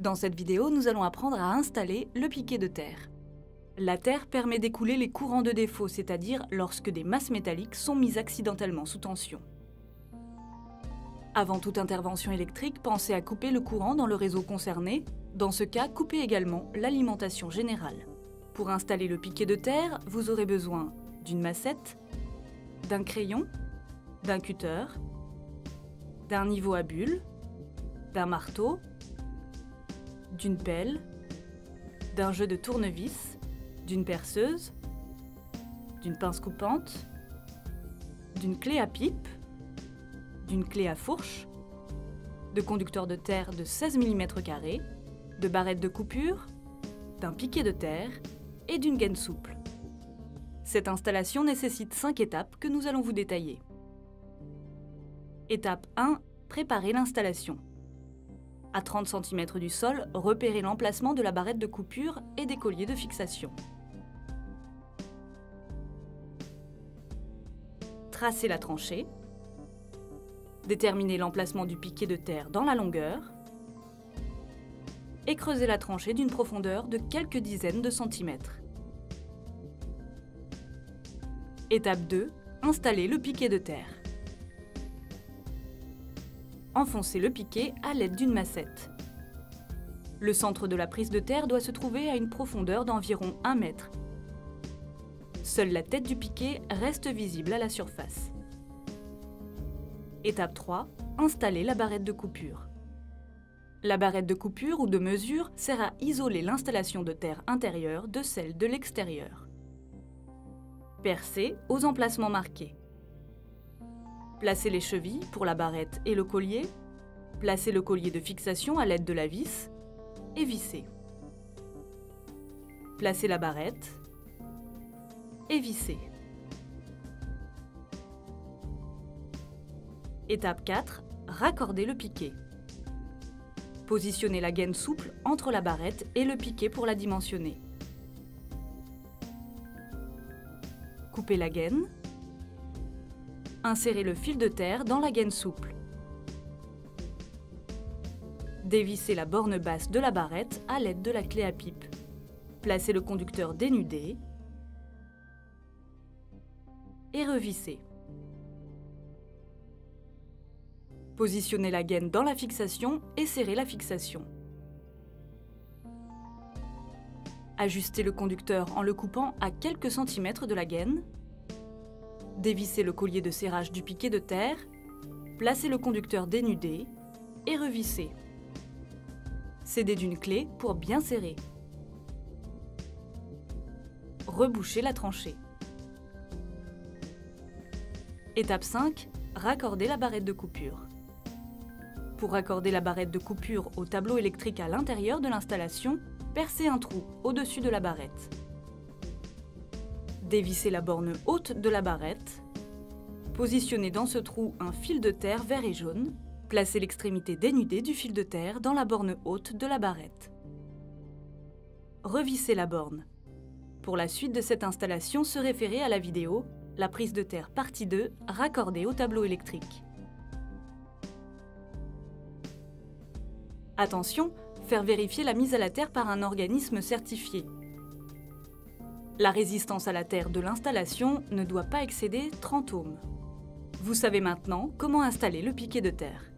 Dans cette vidéo, nous allons apprendre à installer le piquet de terre. La terre permet d'écouler les courants de défaut, c'est-à-dire lorsque des masses métalliques sont mises accidentellement sous tension. Avant toute intervention électrique, pensez à couper le courant dans le réseau concerné. Dans ce cas, coupez également l'alimentation générale. Pour installer le piquet de terre, vous aurez besoin d'une massette, d'un crayon, d'un cutter, d'un niveau à bulles, d'un marteau, d'une pelle, d'un jeu de tournevis, d'une perceuse, d'une pince coupante, d'une clé à pipe, d'une clé à fourche, de conducteurs de terre de 16 mm², de barrettes de coupure, d'un piquet de terre et d'une gaine souple. Cette installation nécessite 5 étapes que nous allons vous détailler. Étape 1. Préparez l'installation. À 30 cm du sol, repérez l'emplacement de la barrette de coupure et des colliers de fixation. Tracez la tranchée. Déterminez l'emplacement du piquet de terre dans la longueur. Et creusez la tranchée d'une profondeur de quelques dizaines de centimètres. Étape 2. Installez le piquet de terre. Enfoncez le piquet à l'aide d'une massette. Le centre de la prise de terre doit se trouver à une profondeur d'environ 1 mètre. Seule la tête du piquet reste visible à la surface. Étape 3. Installez la barrette de coupure. La barrette de coupure ou de mesure sert à isoler l'installation de terre intérieure de celle de l'extérieur. Percez aux emplacements marqués. Placez les chevilles pour la barrette et le collier. Placez le collier de fixation à l'aide de la vis et vissez. Placez la barrette et vissez. Étape 4. Raccordez le piquet. Positionnez la gaine souple entre la barrette et le piquet pour la dimensionner. Coupez la gaine. Insérez le fil de terre dans la gaine souple. Dévissez la borne basse de la barrette à l'aide de la clé à pipe. Placez le conducteur dénudé et revissez. Positionnez la gaine dans la fixation et serrez la fixation. Ajustez le conducteur en le coupant à quelques centimètres de la gaine. Dévissez le collier de serrage du piquet de terre, placez le conducteur dénudé et revissez. Scellez d'une clé pour bien serrer. Rebouchez la tranchée. Étape 5. Raccordez la barrette de coupure. Pour raccorder la barrette de coupure au tableau électrique à l'intérieur de l'installation, percez un trou au-dessus de la barrette. Dévissez la borne haute de la barrette. Positionnez dans ce trou un fil de terre vert et jaune. Placez l'extrémité dénudée du fil de terre dans la borne haute de la barrette. Revissez la borne. Pour la suite de cette installation, se référer à la vidéo « La prise de terre partie 2 raccordée au tableau électrique ». Attention, faire vérifier la mise à la terre par un organisme certifié. La résistance à la terre de l'installation ne doit pas excéder 30 ohms. Vous savez maintenant comment installer le piquet de terre.